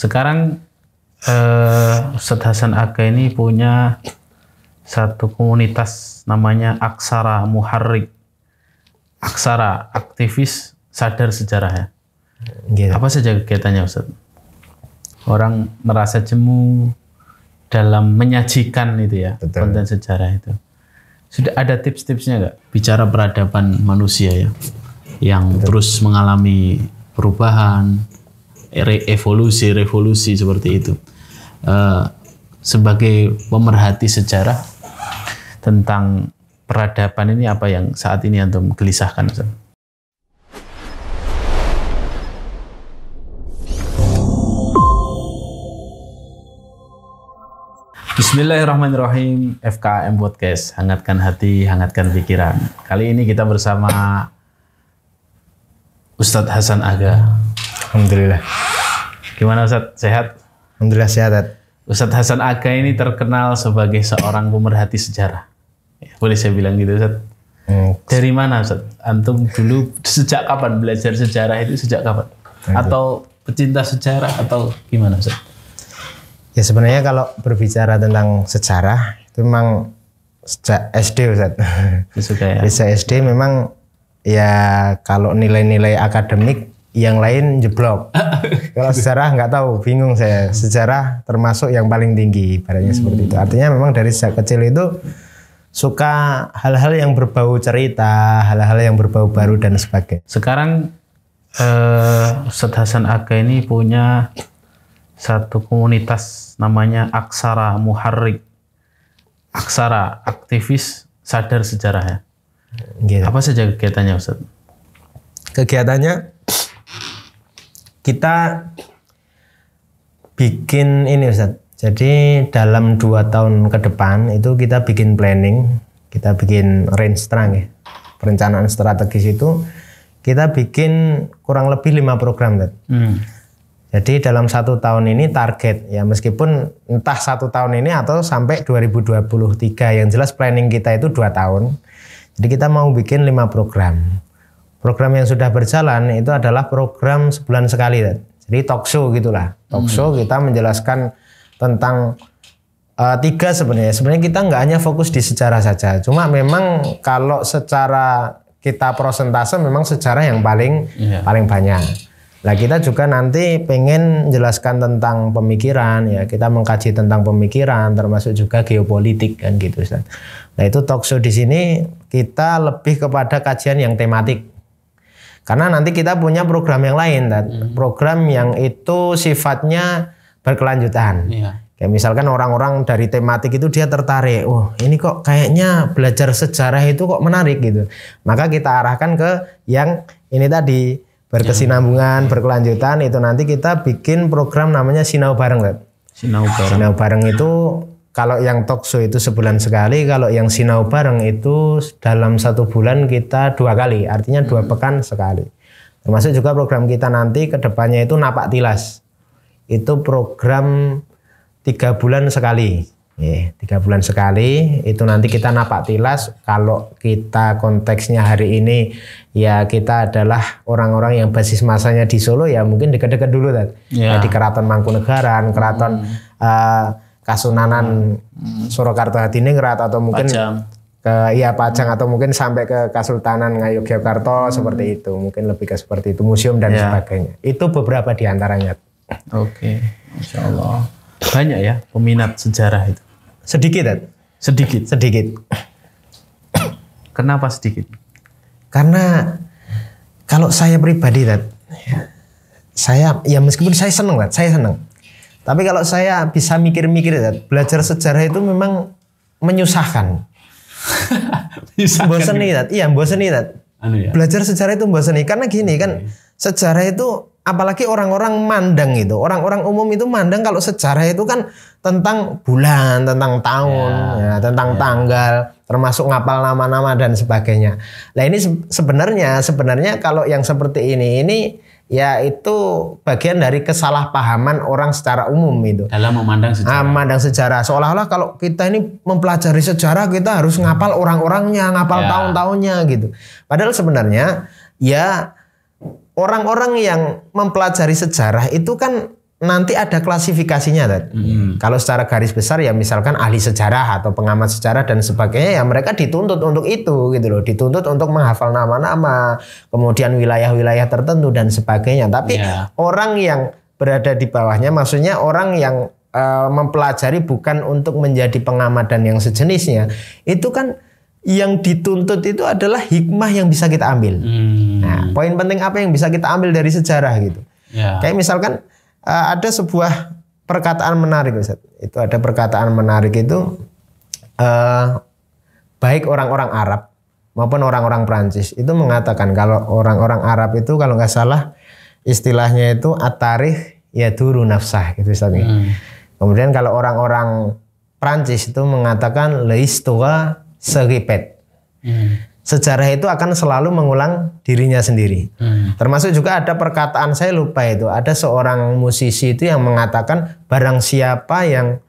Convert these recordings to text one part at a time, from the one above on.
Sekarang Ustadz Hasan Aga ini punya satu komunitas namanya Aksara Muharrik. Aksara, aktivis sadar sejarah ya. Gitu. Apa saja kegiatannya Ustadz? Orang merasa jemu dalam menyajikan itu ya. Betul. Konten sejarah itu. Sudah ada tips-tipsnya nggak? Bicara peradaban manusia ya, yang betul. Terus mengalami perubahan, revolusi seperti itu. Sebagai pemerhati sejarah tentang peradaban ini, apa yang saat ini antum gelisahkan, Ustaz? Bismillahirrahmanirrahim. FKM Podcast, hangatkan hati, hangatkan pikiran. Kali ini kita bersama Ustadz Hasan Aga. Alhamdulillah. Gimana Ustadz? Sehat? Alhamdulillah sehat. Ustadz Hasan Aga ini terkenal sebagai seorang pemerhati sejarah. Boleh saya bilang gitu Ustadz? Dari mana Ustadz? Antum dulu sejak kapan belajar sejarah itu, sejak kapan? Atau pecinta sejarah atau gimana Ustadz? Ya sebenarnya kalau berbicara tentang sejarah itu memang sejak SD Ustadz. Ya? Sejak SD memang ya kalau nilai-nilai akademik yang lain jeblok. Kalau sejarah nggak tahu, bingung saya. Sejarah termasuk yang paling tinggi, ibaratnya seperti itu. Artinya memang dari sejak kecil itu suka hal-hal yang berbau cerita, hal-hal yang berbau baru dan sebagainya. Sekarang Ustadz Hasan Aga ini punya satu komunitas namanya Aksara Muharrik. Aksara, aktivis sadar sejarah ya. Gitu. Apa saja kegiatannya Ustadz? Kegiatannya kita bikin ini Ustadz. Jadi dalam 2 tahun ke depan itu kita bikin planning, kita bikin range terang ya. Perencanaan strategis itu kita bikin kurang lebih 5 program Ustadz. Jadi dalam 1 tahun ini target ya, meskipun entah 1 tahun ini atau sampai 2023, yang jelas planning kita itu 2 tahun. Jadi kita mau bikin 5 program. Program yang sudah berjalan itu adalah program sebulan sekali. Jadi talk show gitulah. Talk show kita menjelaskan tentang 3 sebenarnya. Sebenarnya kita nggak hanya fokus di sejarah saja. Cuma memang kalau secara kita prosentase memang sejarah yang paling banyak. Nah kita juga nanti pengen jelaskan tentang pemikiran ya, kita mengkaji tentang pemikiran termasuk juga geopolitik kan gitu Ustaz. Nah itu talk show di sini kita lebih kepada kajian yang tematik. Karena nanti kita punya program yang lain, program yang itu sifatnya berkelanjutan. Kayak misalkan orang-orang dari tematik itu dia tertarik, oh ini kok kayaknya belajar sejarah itu kok menarik gitu. Maka kita arahkan ke yang ini tadi, berkesinambungan, berkelanjutan. Itu nanti kita bikin program namanya Sinau Bareng. Sinau Bareng. Sinau Bareng itu kalau yang talk show itu sebulan sekali, kalau yang Sinau Bareng itu dalam 1 bulan kita 2 kali, artinya 2 pekan sekali. Termasuk juga program kita nanti ke depannya itu Napak Tilas. Itu program 3 bulan sekali. 3 bulan sekali itu nanti kita napak tilas. Kalau kita konteksnya hari ini ya kita adalah orang-orang yang basis masanya di Solo ya mungkin dekat-dekat dulu di Keraton Mangkunegaran, Keraton Kasunanan Surakarta Hadiningrat atau mungkin Pajang atau mungkin sampai ke Kasultanan Ngayogyakarta seperti itu, mungkin lebih ke seperti itu, museum dan sebagainya. Itu beberapa di antaranya. Oke, Masya Allah. Banyak ya peminat sejarah itu. Sedikit. Kenapa sedikit? Karena kalau saya pribadi saya ya meskipun saya senang. Tapi kalau saya bisa mikir-mikir belajar sejarah itu memang menyusahkan. Bosen nih. Belajar sejarah itu bosen nih. Karena gini kan, sejarah itu apalagi orang-orang mandang itu, orang-orang umum itu mandang kalau sejarah itu kan tentang bulan, tentang tahun, tentang tanggal, termasuk ngapal nama-nama dan sebagainya. Nah ini sebenarnya kalau yang seperti ini ya itu bagian dari kesalahpahaman orang secara umum itu. Dalam memandang sejarah. Memandang sejarah seolah-olah kalau kita ini mempelajari sejarah kita harus ngapal orang-orangnya, ngapal tahun-tahunnya gitu. Padahal sebenarnya ya orang-orang yang mempelajari sejarah itu kan nanti ada klasifikasinya, Tat. Kalau secara garis besar ya misalkan ahli sejarah atau pengamat sejarah dan sebagainya, ya mereka dituntut untuk itu gitu loh, dituntut untuk menghafal nama-nama, kemudian wilayah-wilayah tertentu dan sebagainya. Tapi orang yang berada di bawahnya, maksudnya orang yang mempelajari bukan untuk menjadi pengamat dan yang sejenisnya, itu kan yang dituntut itu adalah hikmah yang bisa kita ambil. Nah, poin penting apa yang bisa kita ambil dari sejarah gitu. Kayak misalkan ada sebuah perkataan menarik, Ustaz. Itu ada perkataan menarik itu baik orang-orang Arab maupun orang-orang Prancis itu mengatakan kalau orang-orang Arab itu kalau nggak salah istilahnya itu at-tarikh yaduru nafsah gitu, Ustaz. Kemudian kalau orang-orang Prancis itu mengatakan l'histoire se répète. Sejarah itu akan selalu mengulang dirinya sendiri. Termasuk juga ada perkataan, saya lupa itu, ada seorang musisi itu yang mengatakan barang siapa yang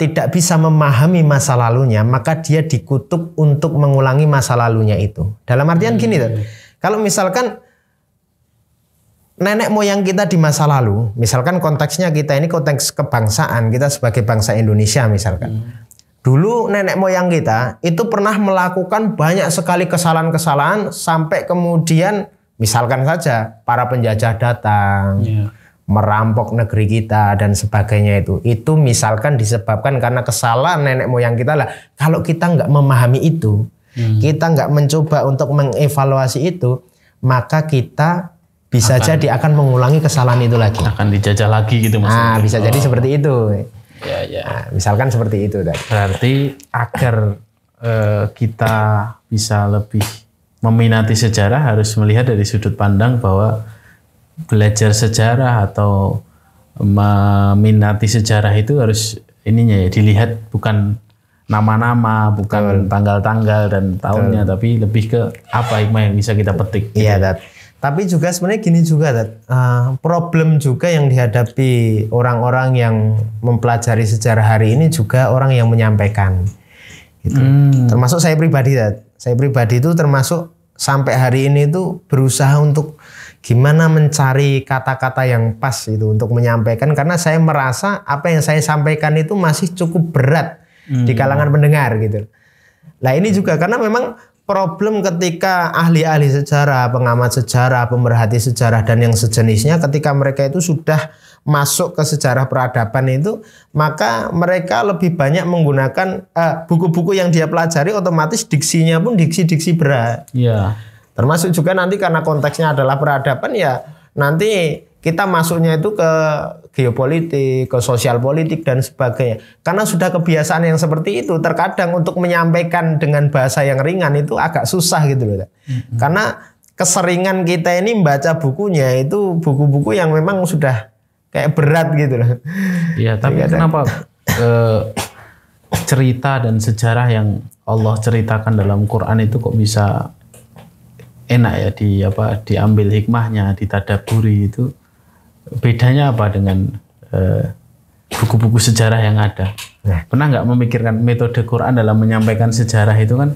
tidak bisa memahami masa lalunya, maka dia dikutuk untuk mengulangi masa lalunya itu. Dalam artian gini, kalau misalkan nenek moyang kita di masa lalu, misalkan konteksnya kita ini konteks kebangsaan, kita sebagai bangsa Indonesia misalkan. Dulu nenek moyang kita itu pernah melakukan banyak sekali kesalahan-kesalahan sampai kemudian misalkan saja para penjajah datang, merampok negeri kita dan sebagainya itu. Itu misalkan disebabkan karena kesalahan nenek moyang kita lah. Kalau kita nggak memahami itu, kita nggak mencoba untuk mengevaluasi itu, maka kita bisa jadi akan mengulangi kesalahan itu lagi. Akan dijajah lagi gitu maksudnya. Nah, bisa jadi seperti itu. Nah, misalkan seperti itu. Berarti agar kita bisa lebih meminati sejarah harus melihat dari sudut pandang bahwa belajar sejarah atau meminati sejarah itu harus dilihat bukan nama-nama, bukan tanggal-tanggal dan tahunnya, tapi lebih ke apa hikmah yang bisa kita petik. Iya, tapi juga sebenarnya gini juga, problem juga yang dihadapi orang-orang yang mempelajari sejarah hari ini juga orang yang menyampaikan. Gitu. Termasuk saya pribadi, Saya pribadi itu termasuk sampai hari ini itu berusaha untuk gimana mencari kata-kata yang pas itu untuk menyampaikan, karena saya merasa apa yang saya sampaikan itu masih cukup berat di kalangan pendengar gitu. Nah ini juga karena memang problem ketika ahli-ahli sejarah, pengamat sejarah, pemerhati sejarah dan yang sejenisnya ketika mereka itu sudah masuk ke sejarah peradaban itu, maka mereka lebih banyak menggunakan buku-buku yang dia pelajari, otomatis diksinya pun diksi-diksi berat. Termasuk juga nanti karena konteksnya adalah peradaban, ya nanti kita masuknya itu ke geopolitik, ke sosial politik dan sebagainya. Karena sudah kebiasaan yang seperti itu, terkadang untuk menyampaikan dengan bahasa yang ringan itu agak susah gitu loh. Karena keseringan kita ini membaca bukunya itu buku-buku yang memang sudah kayak berat gitu loh. Iya, tapi kenapa cerita dan sejarah yang Allah ceritakan dalam Quran itu kok bisa enak ya diambil hikmahnya, ditadaburi itu? Bedanya apa dengan buku-buku sejarah yang ada? Pernah nggak memikirkan metode Quran dalam menyampaikan sejarah itu kan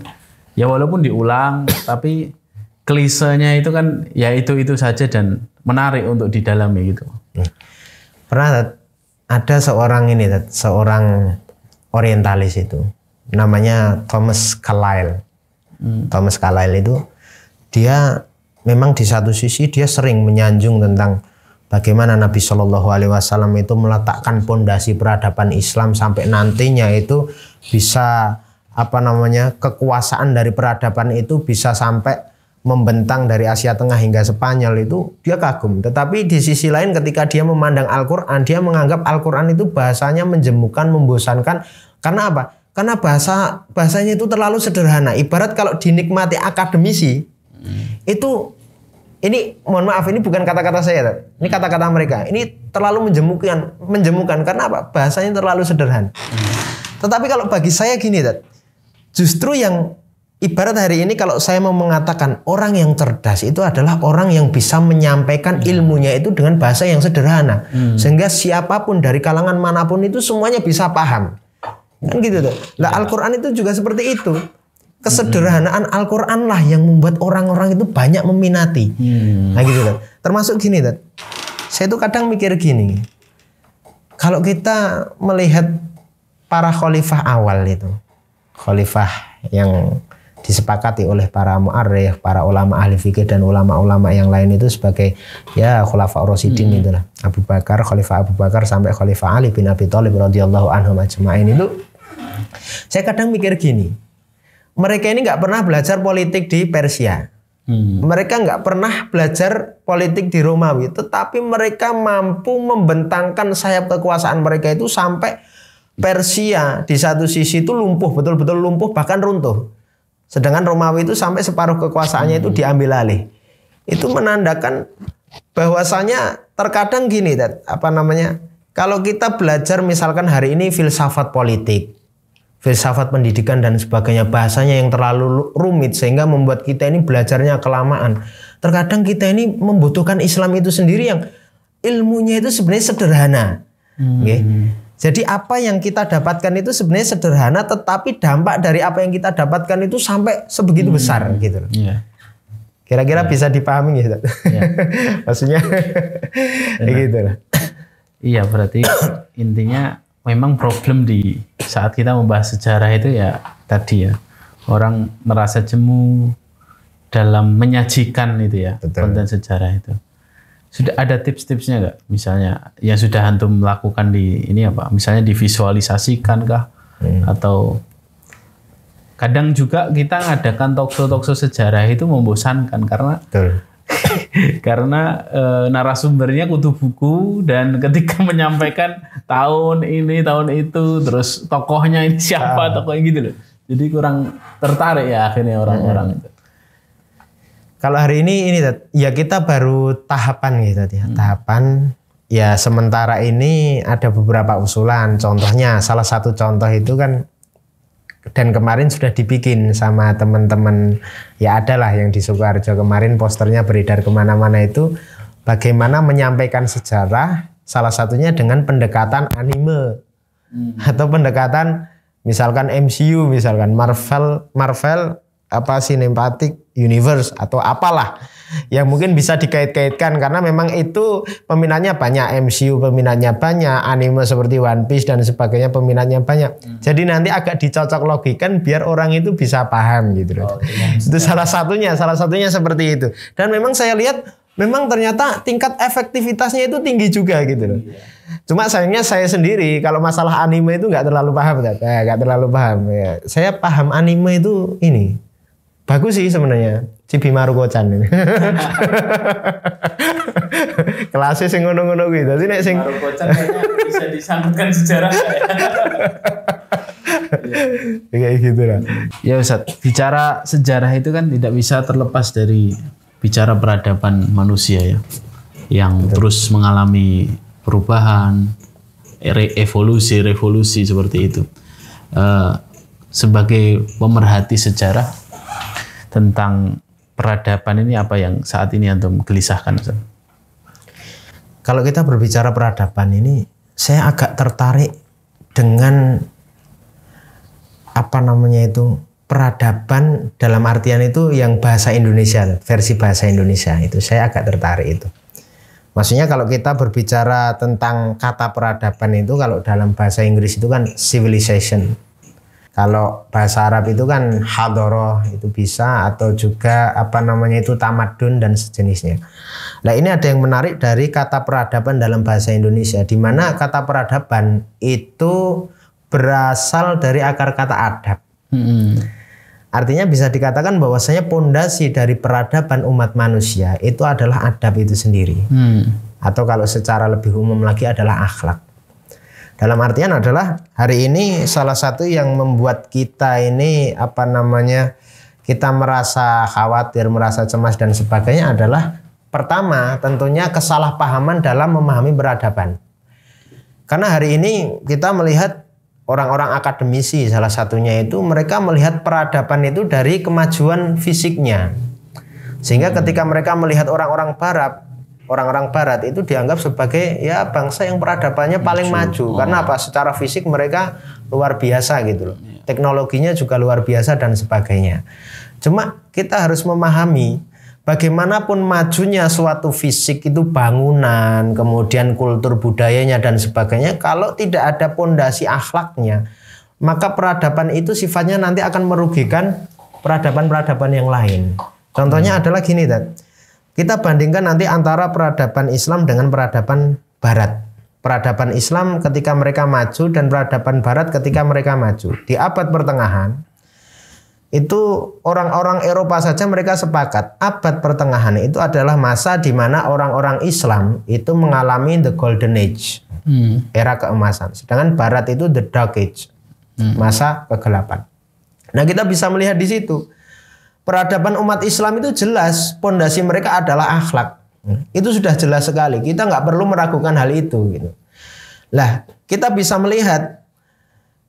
ya walaupun diulang tapi klisenya itu kan ya itu saja dan menarik untuk didalami gitu. Pernah ada seorang orientalis itu namanya Thomas Carlyle. Thomas Carlyle itu dia memang di satu sisi dia sering menyanjung tentang bagaimana Nabi Shallallahu Alaihi Wasallam itu meletakkan pondasi peradaban Islam sampai nantinya itu bisa kekuasaan dari peradaban itu bisa sampai membentang dari Asia Tengah hingga Spanyol, itu dia kagum. Tetapi di sisi lain ketika dia memandang Al-Quran, dia menganggap Al-Quran itu bahasanya menjemukan, membosankan. Karena apa? Karena bahasanya itu terlalu sederhana. Ibarat kalau dinikmati akademisi itu, ini mohon maaf, ini bukan kata-kata saya, ini kata-kata mereka. Ini terlalu menjemukan karena apa? Bahasanya terlalu sederhana. Tetapi kalau bagi saya gini, justru yang ibarat hari ini kalau saya mau mengatakan orang yang cerdas itu adalah orang yang bisa menyampaikan ilmunya itu dengan bahasa yang sederhana, sehingga siapapun dari kalangan manapun itu semuanya bisa paham. Kan gitu tuh. Lah Al-Quran itu juga seperti itu. Kesederhanaan Al-Quran lah yang membuat orang-orang itu banyak meminati. Nah gitu tuh. Termasuk gini tuh. saya tuh kadang mikir gini, kalau kita melihat para khalifah awal itu, khalifah yang disepakati oleh para mu'arrikh, para ulama ahli fikih dan ulama-ulama yang lain itu sebagai ya khulafa ar-rasyidin itulah. Abu Bakar, Khalifah Abu Bakar sampai Khalifah Ali bin Abi Thalib radhiyallahu anhum ajma'in itu. Saya kadang mikir gini, mereka ini nggak pernah belajar politik di Persia. Mereka nggak pernah belajar politik di Romawi, tetapi mereka mampu membentangkan sayap kekuasaan mereka itu sampai Persia di satu sisi itu lumpuh, betul-betul lumpuh bahkan runtuh. Sedangkan Romawi itu sampai separuh kekuasaannya itu diambil alih. Itu menandakan bahwasanya terkadang gini, kalau kita belajar misalkan hari ini filsafat politik, filsafat pendidikan dan sebagainya, bahasanya yang terlalu rumit sehingga membuat kita ini belajarnya kelamaan. Terkadang kita ini membutuhkan Islam itu sendiri yang ilmunya itu sebenarnya sederhana. Jadi apa yang kita dapatkan itu sebenarnya sederhana, tetapi dampak dari apa yang kita dapatkan itu sampai sebegitu besar gitu. Kira-kira bisa dipahami gitu. Maksudnya gitu lah. Iya, berarti intinya memang problem di saat kita membahas sejarah itu ya tadi ya, orang merasa jemu dalam menyajikan itu ya. Betul. Konten sejarah itu. Sudah ada tips-tipsnya nggak? Misalnya yang sudah antum melakukan di ini apa? Misalnya divisualisasikan kah? Atau kadang juga kita ngadakan talkshow sejarah itu membosankan karena karena narasumbernya kutu buku dan ketika menyampaikan tahun ini tahun itu terus tokohnya ini siapa tokohnya gitu loh. Jadi kurang tertarik ya akhirnya orang-orang itu. Kalau hari ini ya kita baru tahapan gitu ya. Tahapan ya sementara ini ada beberapa usulan. Contohnya salah satu contoh itu kan dan kemarin sudah dibikin sama teman-teman ya adalah yang di Sukoharjo kemarin posternya beredar kemana-mana itu bagaimana menyampaikan sejarah salah satunya dengan pendekatan anime atau pendekatan misalkan MCU misalkan Marvel apa Cinematic Universe atau apalah yang mungkin bisa dikait-kaitkan karena memang itu peminatnya banyak, MCU peminatnya banyak, anime seperti One Piece dan sebagainya peminatnya banyak. Jadi nanti agak dicocok logikan biar orang itu bisa paham gitu loh. Itu salah satunya seperti itu. Dan memang saya lihat memang ternyata tingkat efektivitasnya itu tinggi juga gitu loh. Cuma sayangnya saya sendiri kalau masalah anime itu nggak terlalu paham, nggak terlalu paham. Ya, saya paham anime itu ini. Bagus sih sebenarnya Chibi Maruko-chan ini. Kelasnya sing ngono-ngono gitu. Jadi nek sing Maruko-chan kayaknya bisa disangkutkan sejarah ya. Kayak gitu lah. Ya Ustaz, bicara sejarah itu kan tidak bisa terlepas dari bicara peradaban manusia ya. Yang terus mengalami perubahan, revolusi seperti itu. Sebagai pemerhati sejarah tentang peradaban ini apa yang saat ini antum gelisahkan? Kalau kita berbicara peradaban ini, saya agak tertarik dengan peradaban dalam artian itu yang bahasa Indonesia, versi bahasa Indonesia itu saya agak tertarik itu. Maksudnya kalau kita berbicara tentang kata peradaban itu kalau dalam bahasa Inggris itu kan civilization. Kalau bahasa Arab itu kan hadoroh itu bisa atau juga itu tamadun dan sejenisnya. Nah ini ada yang menarik dari kata peradaban dalam bahasa Indonesia di mana kata peradaban itu berasal dari akar kata adab. Artinya bisa dikatakan bahwasanya pondasi dari peradaban umat manusia itu adalah adab itu sendiri. Atau kalau secara lebih umum lagi adalah akhlak. Dalam artian adalah hari ini salah satu yang membuat kita ini kita merasa khawatir, merasa cemas dan sebagainya adalah pertama tentunya kesalahpahaman dalam memahami peradaban. Karena hari ini kita melihat orang-orang akademisi salah satunya itu mereka melihat peradaban itu dari kemajuan fisiknya. Sehingga ketika mereka melihat orang-orang barat itu dianggap sebagai ya bangsa yang peradabannya paling maju. Karena apa? Secara fisik mereka luar biasa gitu loh. Teknologinya juga luar biasa dan sebagainya. Cuma kita harus memahami bagaimanapun majunya suatu fisik itu bangunan, kemudian kultur budayanya dan sebagainya, kalau tidak ada pondasi akhlaknya, maka peradaban itu sifatnya nanti akan merugikan peradaban-peradaban yang lain. Contohnya adalah gini, Dad. Kita bandingkan nanti antara peradaban Islam dengan peradaban Barat. Peradaban Islam ketika mereka maju dan peradaban Barat ketika mereka maju. Di abad pertengahan, itu orang-orang Eropa saja mereka sepakat abad pertengahan itu adalah masa di mana orang-orang Islam itu mengalami the golden age, era keemasan. Sedangkan Barat itu the dark age, masa kegelapan. Nah, kita bisa melihat di situ peradaban umat Islam itu jelas pondasi mereka adalah akhlak. Itu sudah jelas sekali. Kita nggak perlu meragukan hal itu. Gitu. Lah, kita bisa melihat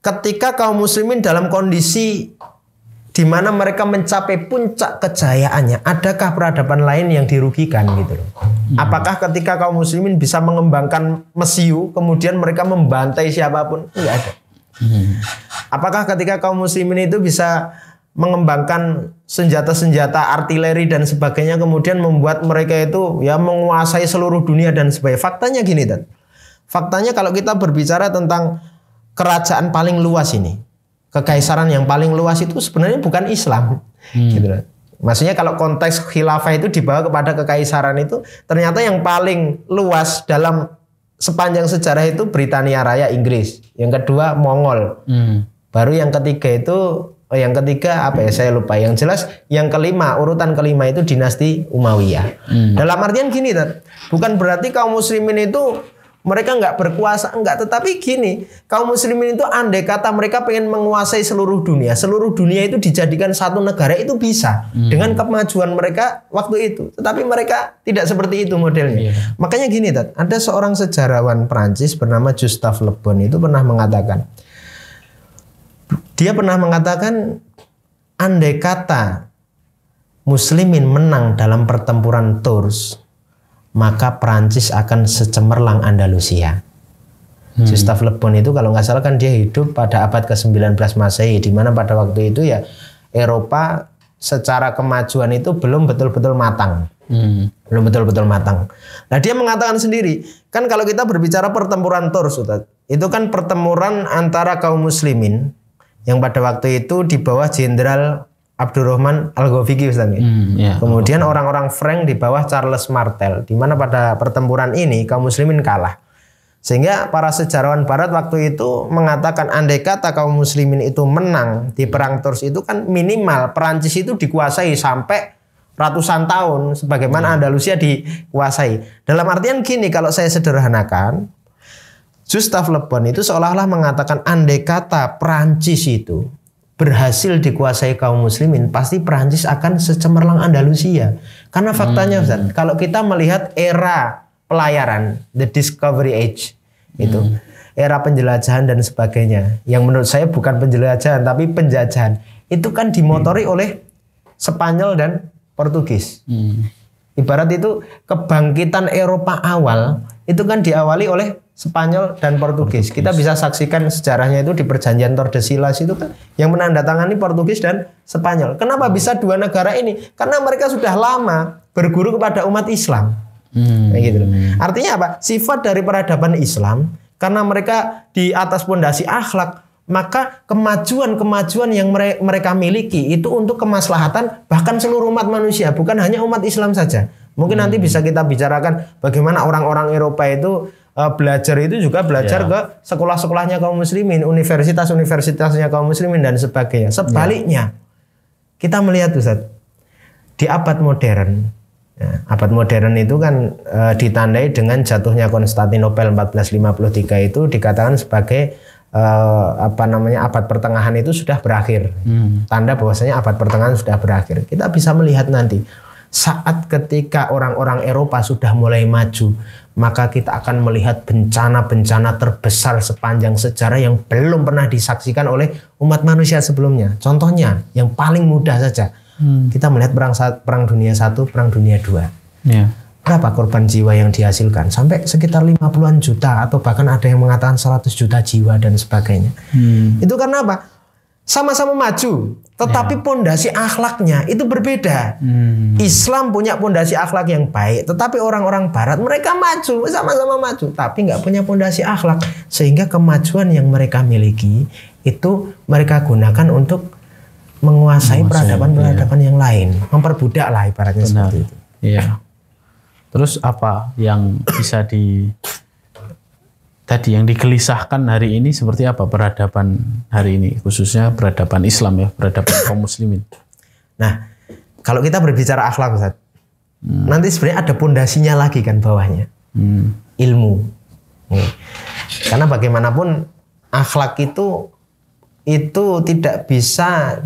ketika kaum muslimin dalam kondisi di mana mereka mencapai puncak kejayaannya, adakah peradaban lain yang dirugikan gitu loh? Apakah ketika kaum muslimin bisa mengembangkan mesiu, kemudian mereka membantai siapapun? Tidak ada. Apakah ketika kaum muslimin itu bisa mengembangkan senjata-senjata artileri dan sebagainya, kemudian membuat mereka itu ya menguasai seluruh dunia dan sebagainya? Faktanya gini, Dan. Faktanya kalau kita berbicara tentang kerajaan paling luas ini, kekaisaran yang paling luas itu sebenarnya bukan Islam. Gitu loh. Maksudnya kalau konteks khilafah itu dibawa kepada kekaisaran itu, ternyata yang paling luas dalam sepanjang sejarah itu Britania Raya Inggris. Yang kedua Mongol. Baru yang ketiga itu, yang ketiga apa ya saya lupa. Yang jelas yang kelima, urutan kelima itu dinasti Umayyah. Dalam artian gini, bukan berarti kaum muslimin itu mereka nggak berkuasa, enggak. Tetapi gini, kaum muslimin itu andai kata mereka pengen menguasai seluruh dunia itu dijadikan satu negara itu bisa. Dengan kemajuan mereka waktu itu. Tetapi mereka tidak seperti itu modelnya. Makanya gini, ada seorang sejarawan Prancis bernama Gustave Le Bon itu pernah mengatakan, dia pernah mengatakan andai kata muslimin menang dalam pertempuran Tours, maka Prancis akan secemerlang Andalusia. Gustave Le Bon itu kalau nggak salah kan dia hidup pada abad ke-19 Masehi, di mana pada waktu itu ya Eropa secara kemajuan itu belum betul-betul matang. Belum betul-betul matang. Nah, dia mengatakan sendiri, kan kalau kita berbicara pertempuran Tours, itu kan pertempuran antara kaum muslimin yang pada waktu itu di bawah Jenderal Abdurrahman Al-Ghafiqi, kemudian orang-orang Frank di bawah Charles Martel, di mana pada pertempuran ini kaum muslimin kalah. Sehingga para sejarawan Barat waktu itu mengatakan andai kata kaum muslimin itu menang di perang Tours itu kan minimal Perancis itu dikuasai sampai ratusan tahun sebagaimana Andalusia dikuasai. Dalam artian gini, kalau saya sederhanakan, Gustave Le Bon itu seolah-olah mengatakan andai kata Perancis itu berhasil dikuasai kaum muslimin, pasti Perancis akan secemerlang Andalusia. Karena faktanya Ustaz, kalau kita melihat era pelayaran, the discovery age, itu era penjelajahan dan sebagainya, yang menurut saya bukan penjelajahan tapi penjajahan, itu kan dimotori oleh Spanyol dan Portugis. Ibarat itu kebangkitan Eropa awal itu kan diawali oleh Spanyol dan Portugis. Kita bisa saksikan sejarahnya itu di perjanjian Tordesillas itu kan yang menandatangani Portugis dan Spanyol. Kenapa bisa dua negara ini? Karena mereka sudah lama berguru kepada umat Islam. Kayak gitu. Artinya apa? Sifat dari peradaban Islam, karena mereka di atas pondasi akhlak, maka kemajuan-kemajuan yang mereka miliki itu untuk kemaslahatan bahkan seluruh umat manusia, bukan hanya umat Islam saja. Mungkin nanti bisa kita bicarakan bagaimana orang-orang Eropa itu belajar itu juga belajar ke sekolah-sekolahnya kaum muslimin, universitas-universitasnya kaum muslimin dan sebagainya. Sebaliknya, kita melihat Ustaz, di abad modern, abad modern itu kan ditandai dengan jatuhnya Konstantinopel 1453 itu dikatakan sebagai abad pertengahan itu sudah berakhir. Tanda bahwasanya abad pertengahan sudah berakhir. Kita bisa melihat nanti saat ketika orang-orang Eropa sudah mulai maju, maka kita akan melihat bencana-bencana terbesar sepanjang sejarah yang belum pernah disaksikan oleh umat manusia sebelumnya. Contohnya yang paling mudah saja, kita melihat perang dunia 1, perang dunia 2. Berapa korban jiwa yang dihasilkan? Sampai sekitar 50-an juta atau bahkan ada yang mengatakan 100 juta jiwa dan sebagainya. Itu karena apa? Sama-sama maju. tetapi pondasi akhlaknya itu berbeda. Islam punya pondasi akhlak yang baik, tetapi orang-orang Barat mereka maju, sama-sama maju, tapi nggak punya pondasi akhlak, sehingga kemajuan yang mereka miliki itu mereka gunakan untuk menguasai peradaban-peradaban yang lain, memperbudak lah ibaratnya. Benar. Seperti itu. Iya. Terus apa yang bisa tadi yang digelisahkan hari ini seperti apa peradaban hari ini, khususnya peradaban Islam ya, peradaban kaum muslimin. Nah, kalau kita berbicara akhlak, Ustaz, nanti sebenarnya ada pondasinya lagi kan bawahnya, ilmu. Karena bagaimanapun akhlak itu tidak bisa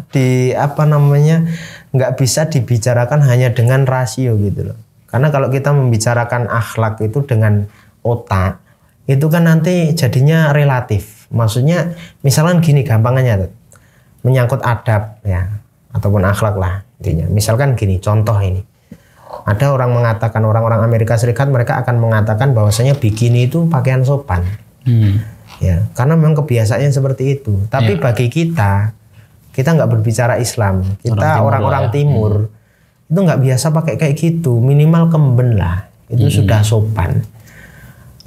nggak bisa dibicarakan hanya dengan rasio gitu loh. Karena kalau kita membicarakan akhlak itu dengan otak, itu kan nanti jadinya relatif. Maksudnya misalkan gini gampangnya, menyangkut adab ya, ataupun akhlak lah intinya. Misalkan gini, contoh ini. Ada orang mengatakan, orang-orang Amerika Serikat mereka akan mengatakan bahwasanya bikini itu pakaian sopan. Ya, karena memang kebiasaannya seperti itu. Tapi bagi kita nggak berbicara Islam. Kita orang-orang timur itu nggak biasa pakai kayak gitu. Minimal kemben lah. Itu sudah sopan.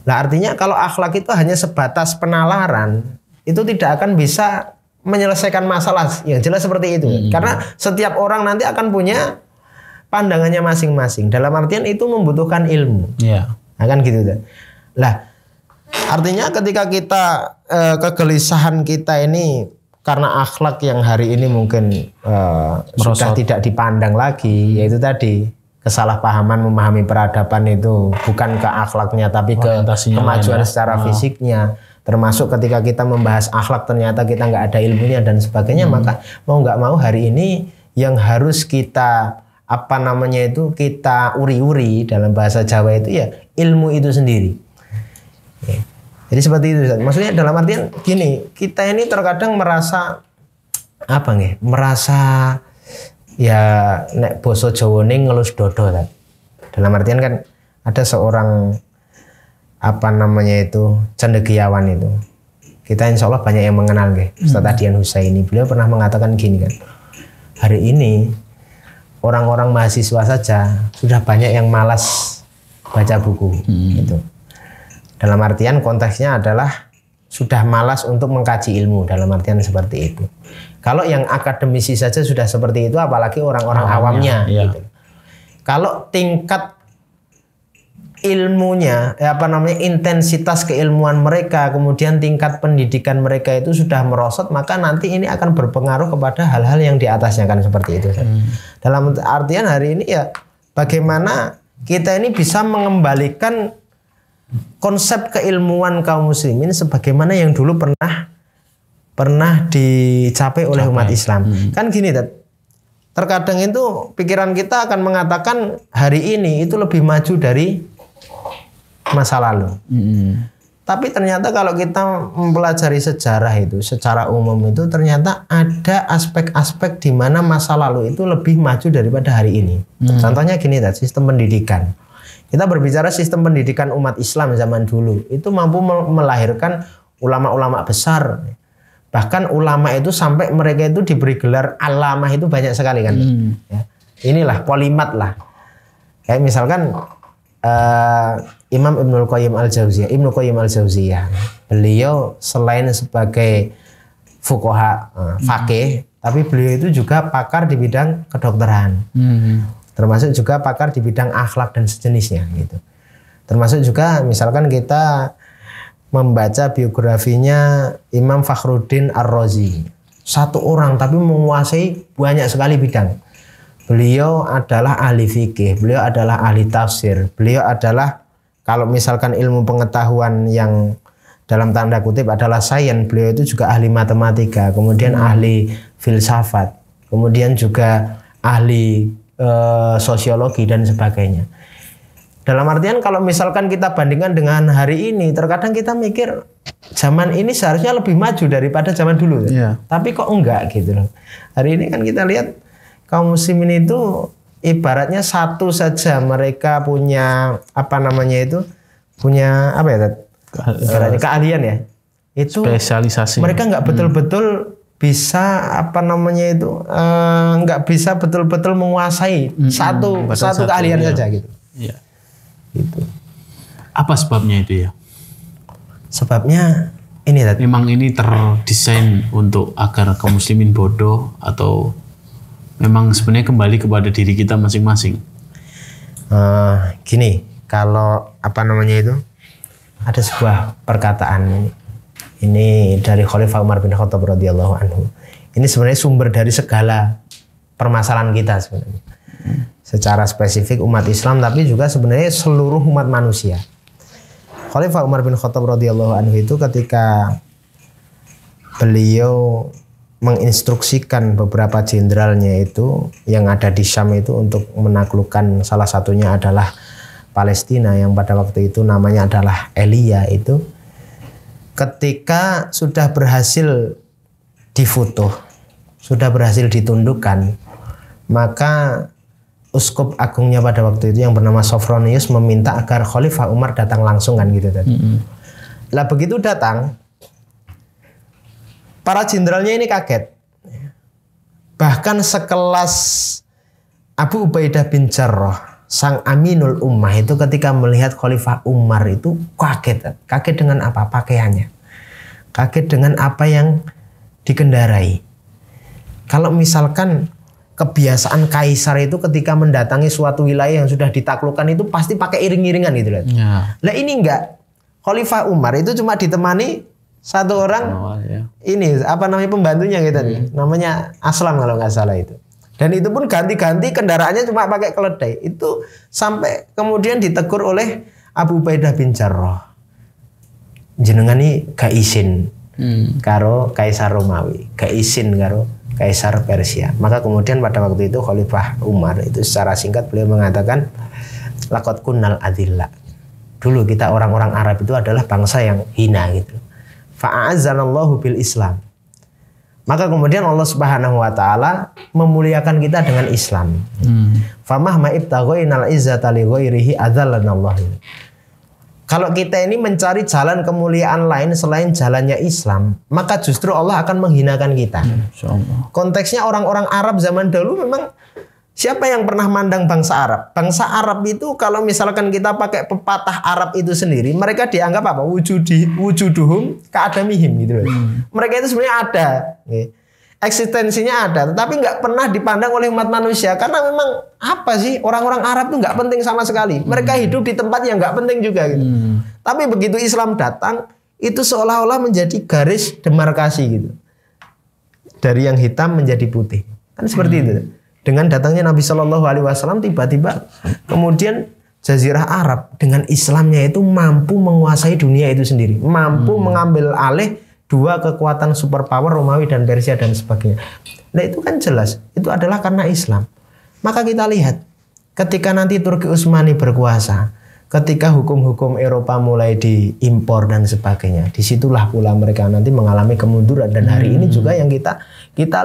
Nah, artinya kalau akhlak itu hanya sebatas penalaran, itu tidak akan bisa menyelesaikan masalah yang jelas seperti itu. Karena setiap orang nanti akan punya pandangannya masing-masing. Dalam artian itu membutuhkan ilmu. Nah, kan gitu. Lah, artinya ketika kita kegelisahan kita ini karena akhlak yang hari ini mungkin sudah tidak dipandang lagi, yaitu tadi kesalahpahaman memahami peradaban itu bukan ke akhlaknya tapi ke kemajuan secara fisiknya. Termasuk ketika kita membahas akhlak ternyata kita nggak ada ilmunya dan sebagainya, maka mau nggak mau hari ini yang harus kita kita uri-uri dalam bahasa Jawa itu ya ilmu itu sendiri. Jadi seperti itu. Maksudnya dalam artian gini, kita ini terkadang merasa ya nek basa Jawane ngelus dodo kan. Dalam artian kan ada seorang cendekiawan itu. Kita insya Allah banyak yang mengenal Ustaz Adian Husaini. Beliau pernah mengatakan gini kan. Hari ini orang-orang mahasiswa saja sudah banyak yang malas baca buku gitu. Dalam artian konteksnya adalah sudah malas untuk mengkaji ilmu, dalam artian seperti itu. Kalau yang akademisi saja sudah seperti itu, apalagi orang-orang awamnya. Gitu. Kalau tingkat ilmunya, intensitas keilmuan mereka, kemudian tingkat pendidikan mereka itu sudah merosot, maka nanti ini akan berpengaruh kepada hal-hal yang di atasnya kan seperti itu. Dalam artian hari ini ya, bagaimana kita ini bisa mengembalikan konsep keilmuan kaum muslimin sebagaimana yang dulu pernah dicapai oleh umat Islam. Kan gini, terkadang itu pikiran kita akan mengatakan hari ini itu lebih maju dari masa lalu. Tapi ternyata kalau kita mempelajari sejarah itu secara umum itu ternyata ada aspek-aspek di mana masa lalu itu lebih maju daripada hari ini. Contohnya gini, sistem pendidikan. Kita berbicara sistem pendidikan umat Islam zaman dulu itu mampu melahirkan ulama-ulama besar. Bahkan ulama itu sampai mereka itu diberi gelar alamah itu banyak sekali kan. Ya. Inilah polimat lah. Kayak misalkan Imam Ibnu Qayyim Al-Jauziyah. Beliau selain sebagai fuqaha faqih, tapi beliau itu juga pakar di bidang kedokteran. Termasuk juga pakar di bidang akhlak dan sejenisnya gitu. Termasuk juga misalkan kita membaca biografinya Imam Fakhruddin Ar-Razi. Satu orang tapi menguasai banyak sekali bidang. Beliau adalah ahli fikih, beliau adalah ahli tafsir, beliau adalah kalau misalkan ilmu pengetahuan yang dalam tanda kutip adalah sains, beliau itu juga ahli matematika, kemudian ahli filsafat, kemudian juga ahli sosiologi dan sebagainya. Dalam artian kalau misalkan kita bandingkan dengan hari ini, terkadang kita mikir zaman ini seharusnya lebih maju daripada zaman dulu. Tapi kok enggak gitu loh. Hari ini kan kita lihat kaum muslimin itu ibaratnya satu saja mereka punya ibaratnya keahlian ya. Itu spesialisasi. Mereka enggak betul-betul bisa apa namanya itu nggak bisa betul-betul menguasai satu keahlian saja gitu. Iya. Gitu. Apa sebabnya itu ya? Sebabnya ini tadi. Memang ini terdesain untuk agar kaum muslimin bodoh atau memang sebenarnya kembali kepada diri kita masing-masing? Gini, kalau apa namanya itu ada sebuah perkataan ini dari Khalifah Umar bin Khattab radhiyallahu anhu. Ini sebenarnya sumber dari segala permasalahan kita sebenarnya. Secara spesifik umat Islam, tapi juga sebenarnya seluruh umat manusia. Khalifah Umar bin Khattab radhiyallahu anhu itu ketika beliau menginstruksikan beberapa jenderalnya itu yang ada di Syam itu untuk menaklukkan, salah satunya adalah Palestina yang pada waktu itu namanya adalah Elia itu, ketika sudah berhasil difutuh, sudah berhasil ditundukkan, maka uskup agungnya pada waktu itu yang bernama Sophronius meminta agar Khalifah Umar datang langsung kan gitu tadi. Lah begitu datang, para jenderalnya ini kaget. Bahkan sekelas Abu Ubaidah bin Jarrah, sang Aminul Ummah itu ketika melihat Khalifah Umar itu kaget. Kaget dengan apa? Pakaiannya. Kaget dengan apa yang dikendarai. Kalau misalkan kebiasaan kaisar itu ketika mendatangi suatu wilayah yang sudah ditaklukkan itu pasti pakai iring-iringan gitu loh. Ya. Lah ini enggak. Khalifah Umar itu cuma ditemani satu orang, ini apa namanya pembantunya gitu nih, namanya Aslam kalau nggak salah itu. Dan itu pun ganti-ganti kendaraannya cuma pakai keledai. Itu sampai kemudian ditegur oleh Abu Ubaidah bin Jarrah. Jenengan ini gak izin karo Kaisar Romawi, gak izin karo Kaisar Persia. Maka kemudian pada waktu itu Khalifah Umar itu secara singkat beliau mengatakan laqad kunnal adilla. Dulu kita orang-orang Arab itu adalah bangsa yang hina gitu. Fa'azzanallahu bil Islam. Maka kemudian Allah Subhanahu wa taala memuliakan kita dengan Islam. Famahma ibtaghainal izzata li ghairihi adzallanallahu. Kalau kita ini mencari jalan kemuliaan lain selain jalannya Islam, maka justru Allah akan menghinakan kita. Konteksnya orang-orang Arab zaman dulu memang siapa yang pernah mandang bangsa Arab? Bangsa Arab itu kalau misalkan kita pakai pepatah Arab itu sendiri, mereka dianggap apa? Wujuduhum ka'adamihim gitu loh. Mereka itu sebenarnya ada, eksistensinya ada, tetapi nggak pernah dipandang oleh umat manusia karena memang apa sih orang-orang Arab itu nggak penting sama sekali. Mereka hidup di tempat yang nggak penting juga gitu. Tapi begitu Islam datang, itu seolah-olah menjadi garis demarkasi gitu. Dari yang hitam menjadi putih, kan seperti itu. Dengan datangnya Nabi Shallallahu Alaihi Wasallam tiba-tiba kemudian Jazirah Arab dengan Islamnya itu mampu menguasai dunia itu sendiri, mampu mengambil alih dua kekuatan superpower Romawi dan Persia dan sebagainya. Nah itu kan jelas itu adalah karena Islam. Maka kita lihat ketika nanti Turki Utsmani berkuasa, ketika hukum-hukum Eropa mulai diimpor dan sebagainya, disitulah pula mereka nanti mengalami kemunduran dan hari ini juga yang kita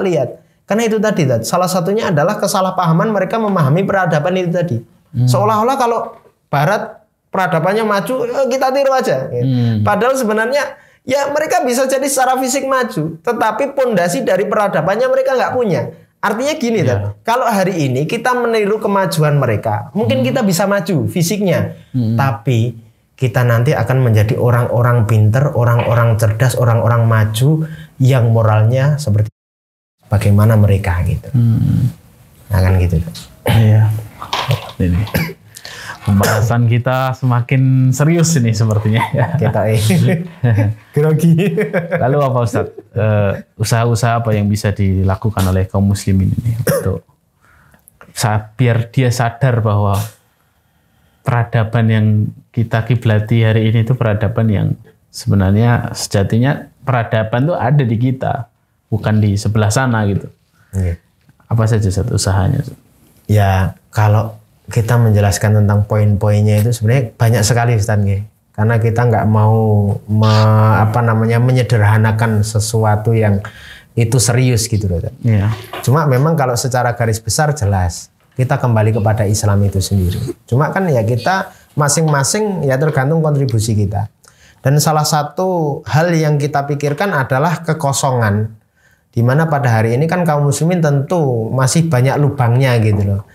lihat. Karena itu tadi, salah satunya adalah kesalahpahaman mereka memahami peradaban itu tadi. Seolah-olah kalau Barat peradabannya maju, kita tiru aja. Padahal sebenarnya ya mereka bisa jadi secara fisik maju, tetapi pondasi dari peradabannya mereka nggak punya. Artinya gini, kalau hari ini kita meniru kemajuan mereka, mungkin kita bisa maju fisiknya, tapi kita nanti akan menjadi orang-orang pinter, orang-orang cerdas, orang-orang maju yang moralnya seperti bagaimana mereka gitu. Nah kan gitu. Iya. Ini pembahasan kita semakin serius ini sepertinya. Kita grogi. Lalu apa Ustaz? Usaha-usaha apa yang bisa dilakukan oleh kaum muslimin ini untuk biar dia sadar bahwa peradaban yang kita kiblati hari ini itu peradaban yang sebenarnya sejatinya peradaban itu ada di kita, bukan di sebelah sana gitu. Apa saja satu usahanya? Ya kalau kita menjelaskan tentang poin-poinnya itu sebenarnya banyak sekali Ustaz. Karena kita nggak mau menyederhanakan sesuatu yang itu serius gitu loh. Yeah. Cuma memang kalau secara garis besar jelas kita kembali kepada Islam itu sendiri. Cuma kan ya kita masing-masing ya tergantung kontribusi kita. Dan salah satu hal yang kita pikirkan adalah kekosongan Di mana pada hari ini kan kaum muslimin tentu masih banyak lubangnya gitu loh.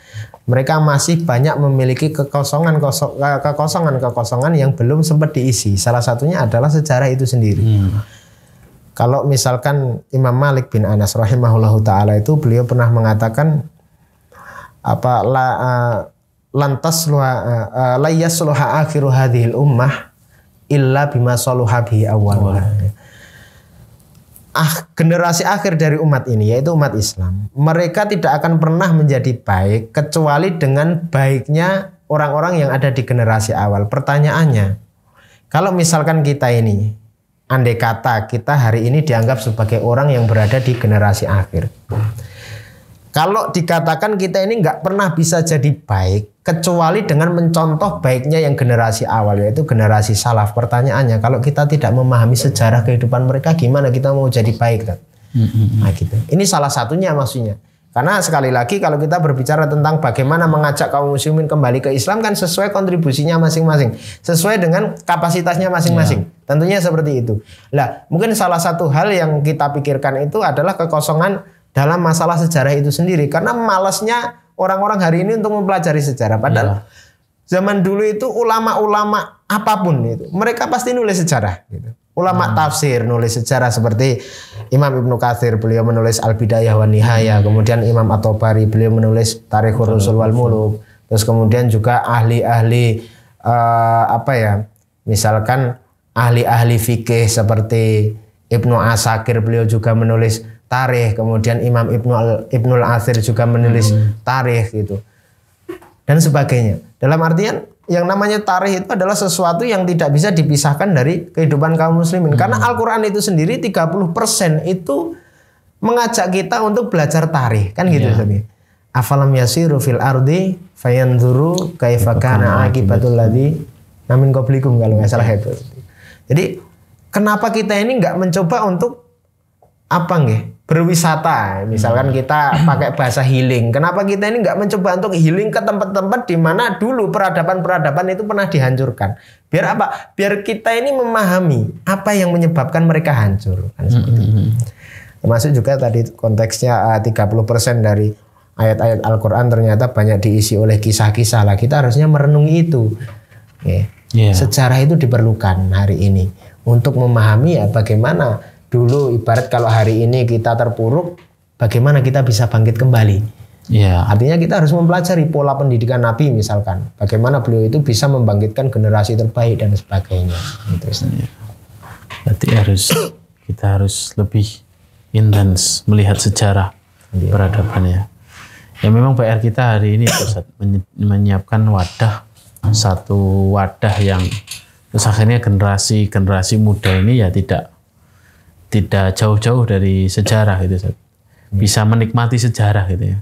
Mereka masih banyak memiliki kekosongan yang belum sempat diisi. Salah satunya adalah sejarah itu sendiri. Kalau misalkan Imam Malik bin Anas rahimahullahu taala itu beliau pernah mengatakan lantas la yasluha akhiru hadhil ummah illa bima saluha bihi awwaluha. Generasi akhir dari umat ini yaitu umat Islam, mereka tidak akan pernah menjadi baik kecuali dengan baiknya orang-orang yang ada di generasi awal. Pertanyaannya, kalau misalkan kita ini, andai kata kita hari ini dianggap sebagai orang yang berada di generasi akhir, kalau dikatakan kita ini nggak pernah bisa jadi baik kecuali dengan mencontoh baiknya yang generasi awal yaitu generasi salaf. Pertanyaannya, kalau kita tidak memahami sejarah kehidupan mereka, gimana kita mau jadi baik? Nah, gitu. Ini salah satunya maksudnya. Karena sekali lagi kalau kita berbicara tentang bagaimana mengajak kaum muslimin kembali ke Islam kan sesuai kontribusinya masing-masing, sesuai dengan kapasitasnya masing-masing. Tentunya seperti itu. Lah, mungkin salah satu hal yang kita pikirkan itu adalah kekosongan dalam masalah sejarah itu sendiri, karena malasnya orang-orang hari ini untuk mempelajari sejarah. Padahal zaman dulu itu ulama-ulama apapun itu mereka pasti nulis sejarah gitu. Ulama tafsir nulis sejarah seperti Imam Ibnu Katsir, beliau menulis Al-Bidayah wan Nihayah. Kemudian Imam At-Tabari, beliau menulis Tarikhur Rusul wal Muluk. Terus kemudian juga ahli-ahli misalkan ahli-ahli fikih seperti Ibnu Asakir, beliau juga menulis tarikh. Kemudian Imam Ibnul Athir juga menulis tarikh gitu dan sebagainya. Dalam artian yang namanya tarikh itu adalah sesuatu yang tidak bisa dipisahkan dari kehidupan kaum muslimin. Karena Al-Quran itu sendiri 30% itu mengajak kita untuk belajar tarikh kan gitu. Afalam yasiru fil ardi fayanzuru kaifa kana aqibatul ladzi min qablikum, kalau nggak salah itu. Jadi kenapa kita ini nggak mencoba untuk berwisata, misalkan kita pakai bahasa healing. Kenapa kita ini nggak mencoba untuk healing ke tempat-tempat di mana dulu peradaban-peradaban itu pernah dihancurkan? Biar apa? Biar kita ini memahami apa yang menyebabkan mereka hancur. Kan seperti itu. Termasuk juga tadi konteksnya 30% dari ayat-ayat Al-Quran ternyata banyak diisi oleh kisah-kisah lah. Kita harusnya merenungi itu. Sejarah itu diperlukan hari ini untuk memahami bagaimana dulu, ibarat kalau hari ini kita terpuruk, bagaimana kita bisa bangkit kembali. Artinya kita harus mempelajari pola pendidikan Nabi misalkan. Bagaimana beliau itu bisa membangkitkan generasi terbaik dan sebagainya. Berarti kita harus lebih intens melihat sejarah peradabannya. Ya memang PR kita hari ini Ustaz, menyiapkan satu wadah yang terus akhirnya generasi muda ini ya tidak jauh-jauh dari sejarah gitu, bisa menikmati sejarah gitu ya.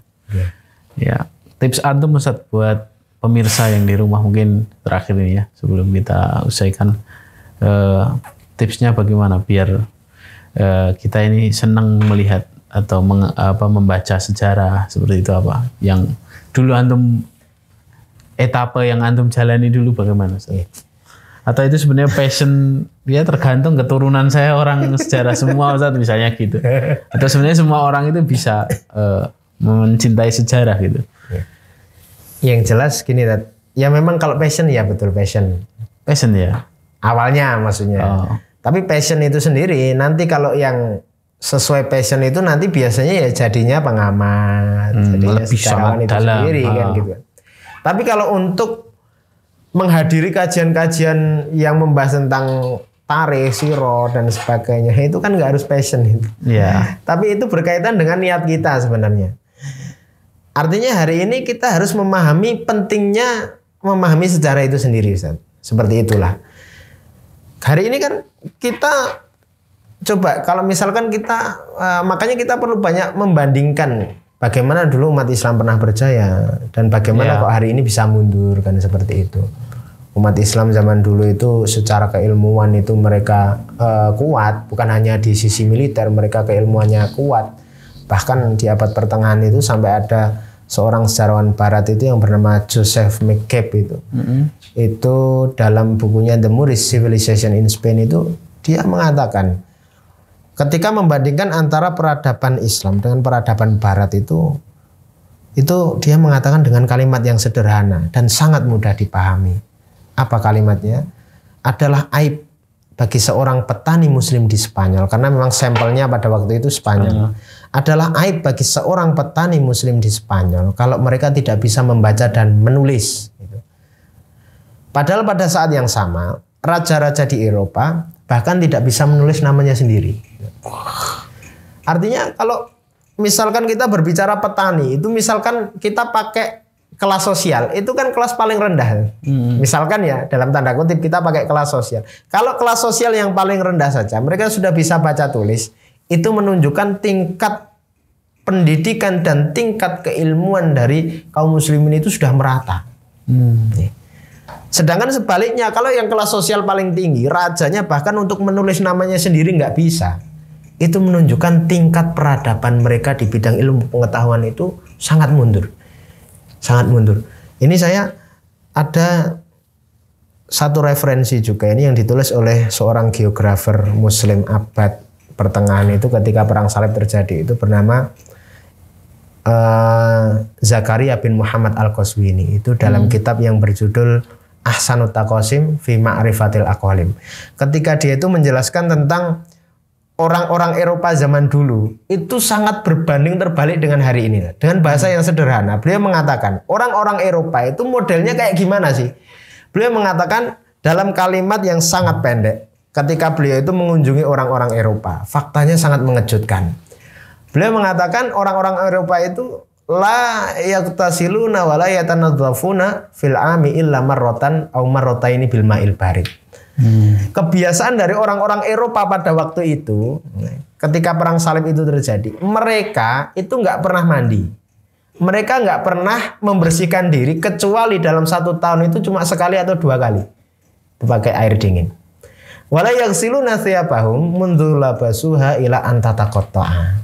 Ya, tips antum Ustaz buat pemirsa yang di rumah mungkin terakhir ini ya sebelum kita usaikan, tipsnya bagaimana biar kita ini senang melihat atau membaca sejarah seperti itu, apa yang dulu antum etape yang antum jalani dulu bagaimana Ustaz? Atau itu sebenarnya passion, ya tergantung keturunan saya orang sejarah semua Ustaz misalnya gitu. Atau sebenarnya semua orang itu bisa mencintai sejarah gitu. Yang jelas gini, ya memang kalau passion ya betul passion. Passion ya. Awalnya maksudnya. Tapi passion itu sendiri nanti kalau yang sesuai passion itu nanti biasanya ya jadinya pengamat, jadinya lebih sejarawan itu dalam sendiri kan gitu. Tapi kalau untuk menghadiri kajian-kajian yang membahas tentang tarikh, sirah dan sebagainya, itu kan nggak harus passion itu. Tapi itu berkaitan dengan niat kita sebenarnya. Artinya hari ini kita harus memahami pentingnya memahami sejarah itu sendiri, Ustaz. Seperti itulah. Hari ini kan kita coba kalau misalkan kita makanya kita perlu banyak membandingkan bagaimana dulu umat Islam pernah berjaya dan bagaimana kok hari ini bisa mundur kan seperti itu. Umat Islam zaman dulu itu secara keilmuan itu mereka kuat, bukan hanya di sisi militer, mereka keilmuannya kuat. Bahkan di abad pertengahan itu sampai ada seorang sejarawan barat itu yang bernama Joseph McCabe itu. Itu dalam bukunya The Moorish Civilization in Spain itu dia mengatakan ketika membandingkan antara peradaban Islam dengan peradaban Barat itu dia mengatakan dengan kalimat yang sederhana dan sangat mudah dipahami. Apa kalimatnya? Adalah aib bagi seorang petani muslim di Spanyol, karena memang sampelnya pada waktu itu Spanyol. Adalah aib bagi seorang petani muslim di Spanyol kalau mereka tidak bisa membaca dan menulis. Padahal pada saat yang sama, raja-raja di Eropa bahkan tidak bisa menulis namanya sendiri. Artinya kalau misalkan kita berbicara petani, itu misalkan kita pakai kelas sosial, itu kan kelas paling rendah. Misalkan ya, dalam tanda kutip kita pakai kelas sosial. Kalau kelas sosial yang paling rendah saja, mereka sudah bisa baca tulis, itu menunjukkan tingkat pendidikan dan tingkat keilmuan dari kaum muslimin itu sudah merata. Sedangkan sebaliknya, kalau yang kelas sosial paling tinggi, rajanya bahkan untuk menulis namanya sendiri nggak bisa. Itu menunjukkan tingkat peradaban mereka di bidang ilmu pengetahuan itu sangat mundur. Sangat mundur. Ini saya ada satu referensi juga, ini yang ditulis oleh seorang geografer muslim abad pertengahan itu ketika perang salib terjadi, itu bernama Zakaria bin Muhammad Al-Qazwini. Itu dalam kitab yang berjudul Ahsanut Taqasim fi Ma'rifatil Aqwalim. Ketika dia itu menjelaskan tentang orang-orang Eropa zaman dulu itu sangat berbanding terbalik dengan hari ini. Dengan bahasa yang sederhana, beliau mengatakan orang-orang Eropa itu modelnya kayak gimana sih? Beliau mengatakan dalam kalimat yang sangat pendek ketika beliau itu mengunjungi orang-orang Eropa. Faktanya sangat mengejutkan. Beliau mengatakan orang-orang Eropa itu la yaqtasiluna wa la yatanadzafuna fil ami illa marratan aw marrataini bil ma'il barid. Kebiasaan dari orang-orang Eropa pada waktu itu, ketika perang salib itu terjadi, mereka itu nggak pernah mandi, mereka nggak pernah membersihkan diri kecuali dalam 1 tahun itu cuma sekali atau 2 kali pakai air dingin. Wala yaghsiluna thiyabahum mundzu labasuha ila antataqatta'a.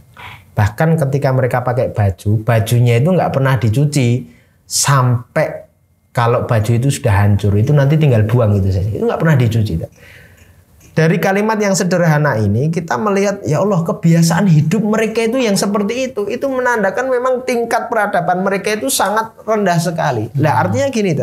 Bahkan ketika mereka pakai baju, bajunya itu nggak pernah dicuci sampai kalau baju itu sudah hancur, itu nanti tinggal buang gitu saja. Itu nggak pernah dicuci. Dari kalimat yang sederhana ini, kita melihat, ya Allah, kebiasaan hidup mereka itu yang seperti itu. Itu menandakan memang tingkat peradaban mereka itu sangat rendah sekali. Nah, artinya gini,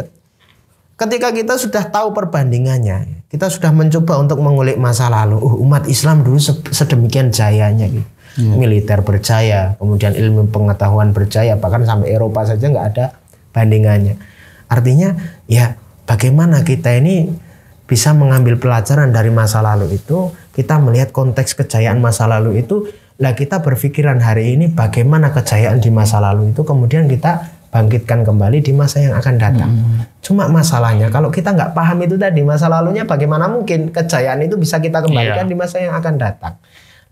ketika kita sudah tahu perbandingannya, kita sudah mencoba untuk mengulik masa lalu. Umat Islam dulu sedemikian jayanya gitu. Militer berjaya, kemudian ilmu pengetahuan berjaya, bahkan sampai Eropa saja nggak ada bandingannya. Artinya ya bagaimana kita ini bisa mengambil pelajaran dari masa lalu itu, kita melihat konteks kejayaan masa lalu itu, lah kita berpikiran hari ini bagaimana kejayaan di masa lalu itu kemudian kita bangkitkan kembali di masa yang akan datang. Cuma masalahnya kalau kita nggak paham itu tadi masa lalunya, bagaimana mungkin kejayaan itu bisa kita kembalikan di masa yang akan datang.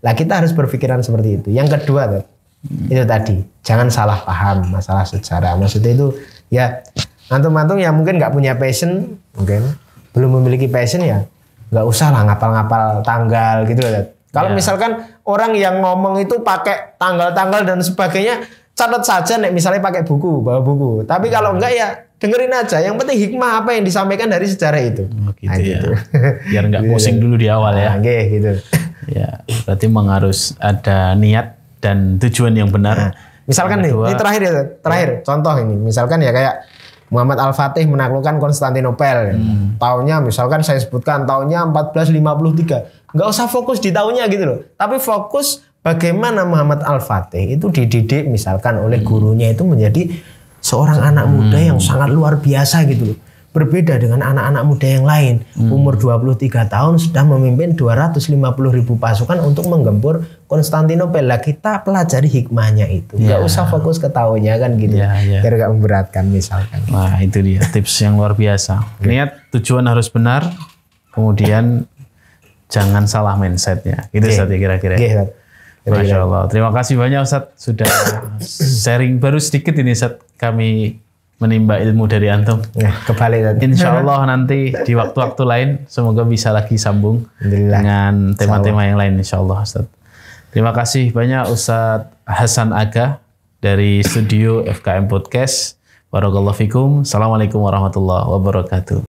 Lah kita harus berpikiran seperti itu. Yang kedua itu tadi, jangan salah paham masalah sejarah. Maksudnya itu ya antum-antum yang mungkin nggak punya passion, mungkin belum memiliki passion, ya nggak usah lah ngapal-ngapal tanggal gitu. Kalau misalkan orang yang ngomong itu pakai tanggal-tanggal dan sebagainya, catat saja nek misalnya pakai buku, bawa buku. Tapi kalau enggak ya dengerin aja. Yang penting hikmah apa yang disampaikan dari sejarah itu. Gitu, nah, gitu. Biar nggak pusing dulu di awal ya. Gitu. Ya, berarti memang harus ada niat dan tujuan yang benar. Nah, misalkan ini terakhir contoh ini. Misalkan ya kayak Muhammad Al-Fatih menaklukkan Konstantinopel. Tahunnya misalkan saya sebutkan tahunnya 1453. Nggak usah fokus di tahunnya gitu loh. Tapi fokus bagaimana Muhammad Al-Fatih itu dididik misalkan oleh gurunya itu menjadi seorang anak muda yang sangat luar biasa gitu loh. Berbeda dengan anak-anak muda yang lain. Umur 23 tahun sudah memimpin 250.000 pasukan untuk menggempur Konstantinopel. Lah kita pelajari hikmahnya itu. Nggak usah fokus ke tahunnya kan gitu. Biar nggak memberatkan misalkan. Wah itu dia tips yang luar biasa. Niat, tujuan harus benar. Kemudian jangan salah mindsetnya. Itu Ustaz ya kira-kira. Masya Allah. Terima kasih banyak Ustaz sudah sharing. Baru sedikit ini Ustaz kami menimba ilmu dari antum. Kebalik. Insya Allah nanti di waktu-waktu lain semoga bisa lagi sambung dengan tema-tema yang lain insya Allah Ustaz. Terima kasih banyak Ustaz Hasan Aga dari studio FKM Podcast. Barakallahu fikum. Assalamualaikum warahmatullahi wabarakatuh.